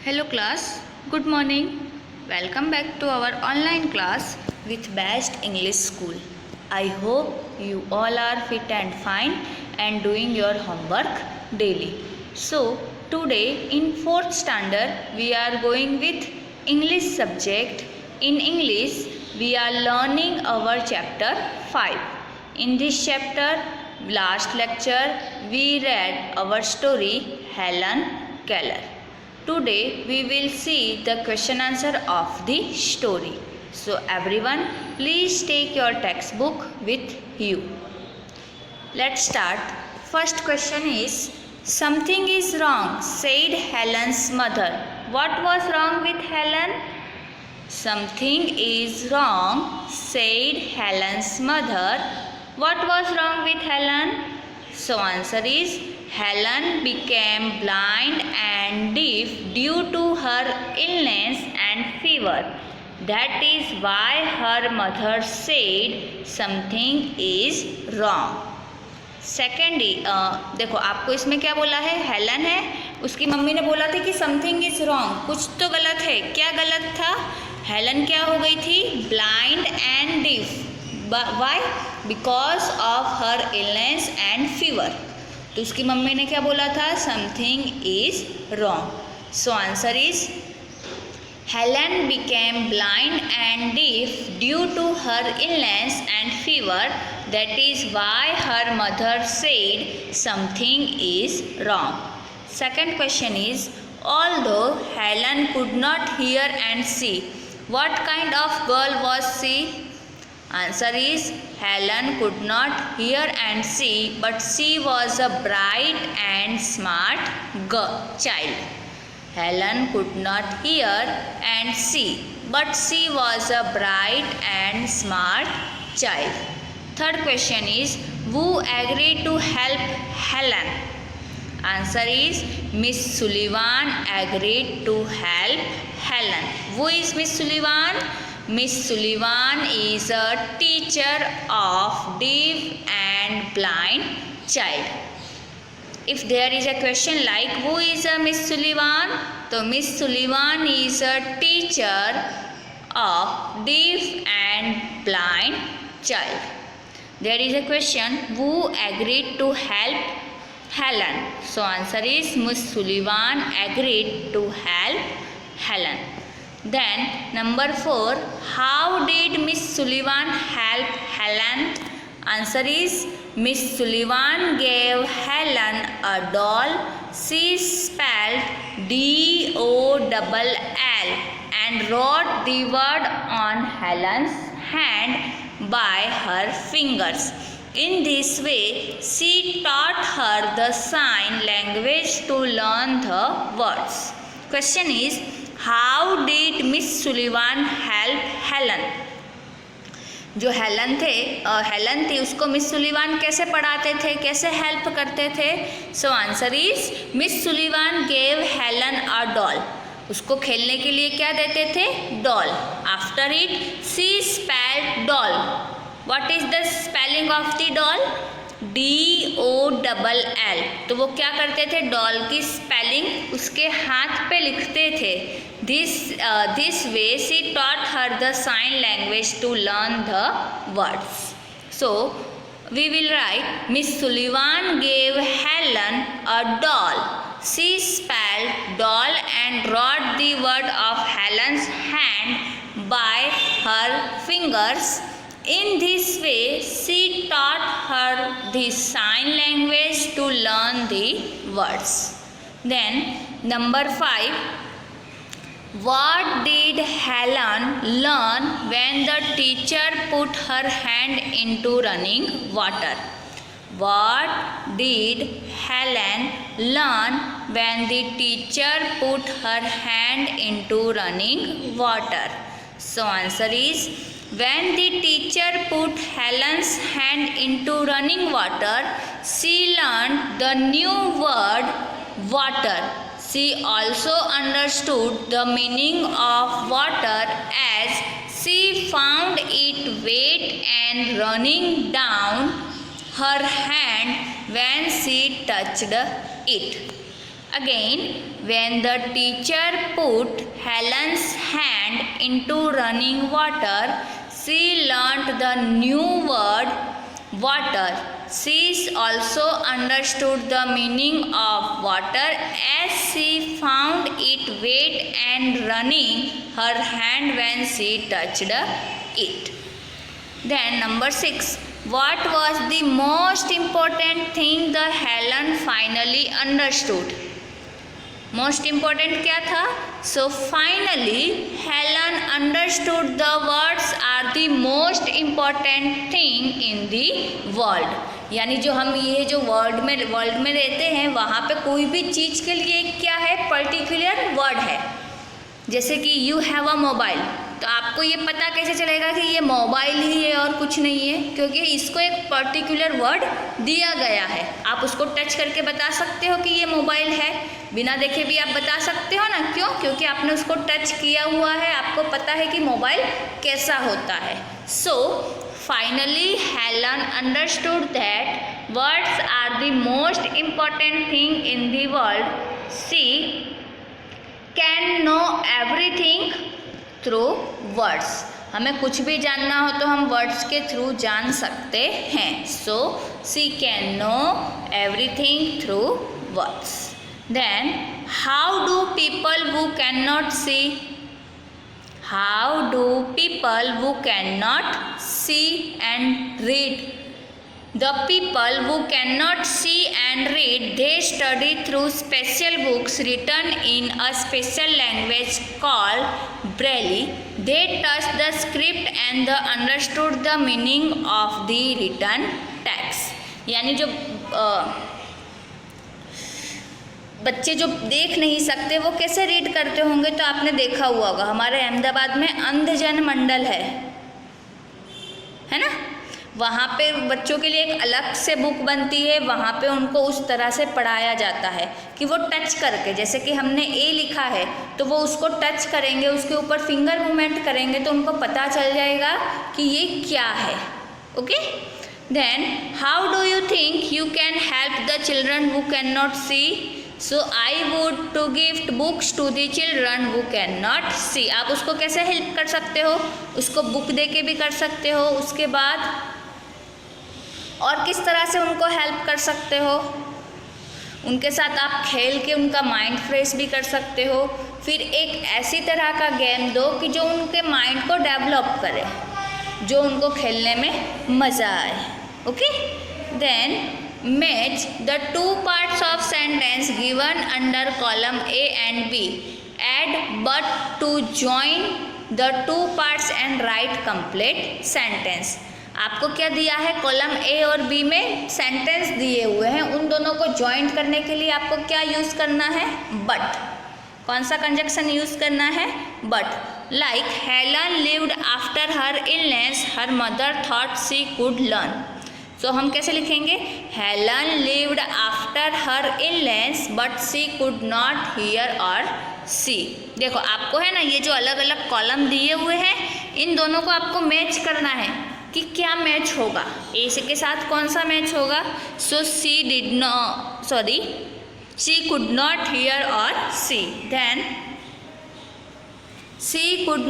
Hello class, good morning. Welcome back to our online class with Best English School. I hope you all are fit and fine and doing your homework daily. So today in 4th standard we are going with English subject. In English we are learning our chapter 5. In this chapter last lecture we read our story Helen Keller. Today we will see the question answer of the story. So everyone, please take your textbook with you. Let's start. First question is, something is wrong, said Helen's mother. What was wrong with Helen? Something is wrong, said Helen's mother. What was wrong with Helen? So answer is, Helen became blind and deaf due to her illness and fever. That is why her mother said something is wrong. Second देखो आपको इसमें क्या बोला है, Helen है, उसकी mummy ने बोला था कि समथिंग इज रॉन्ग, कुछ तो गलत है. क्या गलत था? हेलन क्या हो गई थी? Blind and deaf. Why? Because of her illness and fever. तो उसकी मम्मी ने क्या बोला था? Something is wrong. So answer is Helen became blind and deaf due to her illness and fever. That is why her mother said something is wrong. Second question is, although Helen could not hear and see, what kind of girl was she? Answer is, Helen could not hear and see, but she was a bright and smart child. Helen could not hear and see, but she was a bright and smart child. Third question is, who agreed to help Helen? Answer is, Miss Sullivan agreed to help Helen. Who is Miss Sullivan? Miss Sullivan is a teacher of deaf and blind child. If there is a question like who is a Miss Sullivan, तो Miss Sullivan is a teacher of deaf and blind child. There is a question who agreed to help Helen. So answer is Miss Sullivan agreed to help Helen. Then number 4, how did Miss Sullivan help Helen? Answer is, Miss Sullivan gave Helen a doll. She spelled DOLL and wrote the word on Helen's hand by her fingers. In this way, she taught her the sign language to learn the words. Question is, how did Miss Sullivan help Helen? जो Helen थी उसको miss Sullivan कैसे पढ़ाते थे, कैसे help करते थे? सो answer is, miss Sullivan gave Helen a doll. उसको खेलने के लिए क्या देते थे? Doll. After it she spelled doll. What is the spelling of the doll? DOLL. तो वो क्या करते थे? डॉल की स्पेलिंग उसके हाथ पे लिखते थे. This way she taught her the sign language to learn the words. So we will write, Miss Sullivan gave Helen a doll. She spelled doll and wrote the word of Helen's hand by her fingers. In this way, she taught her the sign language to learn the words. Then number 5, what did Helen learn when the teacher put her hand into running water? What did Helen learn when the teacher put her hand into running water? So answer is, when the teacher put Helen's hand into running water, she learned the new word water. She also understood the meaning of water as she found it wet and running down her hand when she touched it. Again, when the teacher put Helen's hand into running water, she learnt the new word water. She also understood the meaning of water as she found it wet and running her hand when she touched it. Then number 6. What was the most important thing the Helen finally understood? Most important क्या था? So finally Helen understood the words are the most important thing in the world. यानी जो हम ये जो world में रहते हैं, वहाँ पे कोई भी चीज़ के लिए क्या है, पर्टिकुलर वर्ड है। जैसे कि यू हैव अ मोबाइल, तो आपको ये पता कैसे चलेगा कि ये मोबाइल ही है और कुछ नहीं है, क्योंकि इसको एक पर्टिकुलर वर्ड दिया गया है। आप उसको टच करके बता सकते हो कि ये मोबाइल है, बिना देखे भी आप बता सकते हो ना। क्यों? क्योंकि आपने उसको टच किया हुआ है, आपको पता है कि मोबाइल कैसा होता है। So finally Helen understood that words are the most important thing in the world. She can know everything through words. हमें कुछ भी जानना हो तो हम वर्ड्स के थ्रू जान सकते हैं। So she can know everything through words. Then how do people who cannot see, how do people who cannot see and read, the people who cannot see and read, they study through special books written in a special language called Braille. They touch the script and they understood the meaning of the written text। यानी जो बच्चे जो देख नहीं सकते वो कैसे read करते होंगे, तो आपने देखा हुआ होगा हमारे अहमदाबाद में अंधजन मंडल है ना। वहाँ पे बच्चों के लिए एक अलग से बुक बनती है, वहाँ पे उनको उस तरह से पढ़ाया जाता है कि वो टच करके, जैसे कि हमने ए लिखा है तो वो उसको टच करेंगे, उसके ऊपर फिंगर मूवमेंट करेंगे तो उनको पता चल जाएगा कि ये क्या है। Okay, then how do you think you can help the children who can not see? So I would to gift books to the children who can not see. आप उसको कैसे हेल्प कर सकते हो? उसको बुक दे के भी कर सकते हो, उसके बाद और किस तरह से उनको हेल्प कर सकते हो? उनके साथ आप खेल के उनका माइंड फ्रेश भी कर सकते हो। फिर एक ऐसी तरह का गेम दो कि जो उनके माइंड को डेवलप करे, जो उनको खेलने में मज़ा आए। Okay, then match the two parts of sentence given under column A and B, add but to join the two parts and write complete sentence. आपको क्या दिया है? कॉलम ए और बी में सेंटेंस दिए हुए हैं, उन दोनों को ज्वाइंट करने के लिए आपको क्या यूज़ करना है? बट। कौन सा कंजक्शन यूज़ करना है? But. Like Helen lived after her illness, her mother thought she could learn. So हम कैसे लिखेंगे? Helen lived after her illness but she could not hear or see. देखो आपको है ना, ये जो अलग अलग कॉलम दिए हुए हैं, इन दोनों को आपको मैच करना है कि क्या मैच होगा, ए के साथ कौन सा मैच होगा। So she could not hear or C. Then she could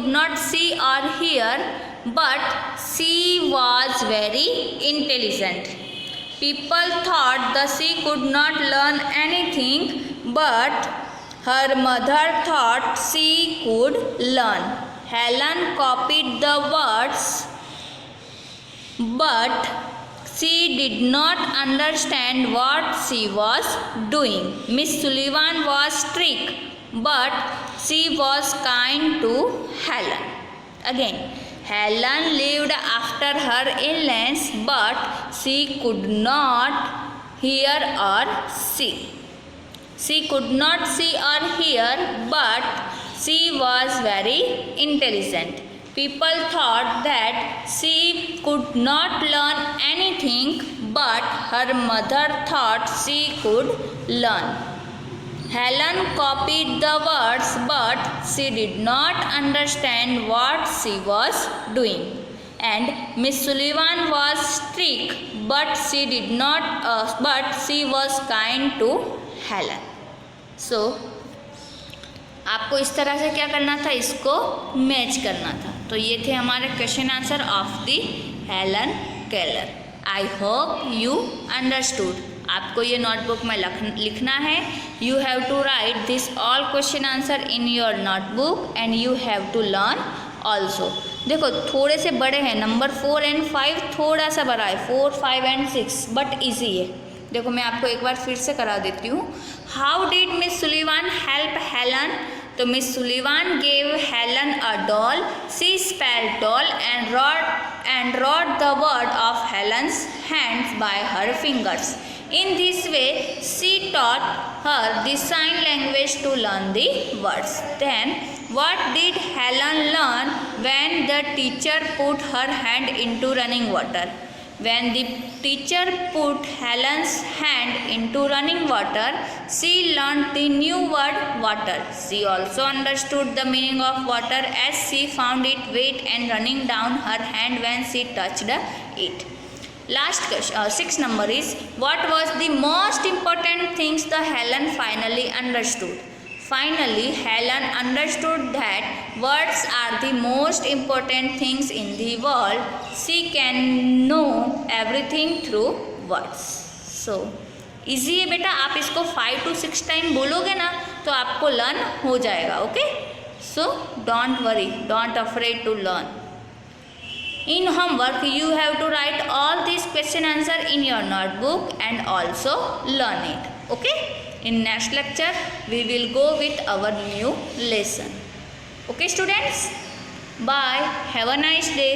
not सी और here but she was very intelligent. People thought the she could not learn anything but her mother thought she could learn. Helen copied the words, but she did not understand what she was doing. Miss Sullivan was strict, but she was kind to Helen. Again, Helen lived after her illness, but she could not hear or see. She could not see or hear, but she was very intelligent. People thought that she could not learn anything, but her mother thought she could learn. Helen copied the words, but she did not understand what she was doing. and Miss Sullivan was strict, but she was kind to Helen. So आपको इस तरह से क्या करना था, इसको match करना था. तो ये थे हमारे question answer of the Helen Keller. I hope you understood. आपको ये नोटबुक में लिखना है. You have to write this all question answer in your notebook and you have to learn also. देखो थोड़े से बड़े हैं, नंबर 4 and 5 थोड़ा सा बड़ा है, 4, 5 and 6 बट ईजी है. देखो मैं आपको एक बार फिर से करा देती हूँ. How did Miss Sullivan help Helen? तो Miss Sullivan gave Helen a doll. She spelled doll and wrote the word of Helen's hands by her fingers. In this way, she taught her the sign language to learn the words. Then, what did Helen learn when the teacher put her hand into running water? When the teacher put Helen's hand into running water, she learned the new word water. She also understood the meaning of water as she found it wet and running down her hand when she touched it. Last question, 6 number is, what was the most important things the Helen finally understood? Finally, Helen understood that words are the most important things in the world. She can know everything through words. So, easy है बेटा. आप इसको 5 to 6 time बोलोगे ना तो आपको learn हो जाएगा. Okay, so don't worry, don't afraid to learn. In homework, you have to write all these question answer in your notebook and also learn it. Okay? In next lecture, we will go with our new lesson. Okay, students? Bye. Have a nice day.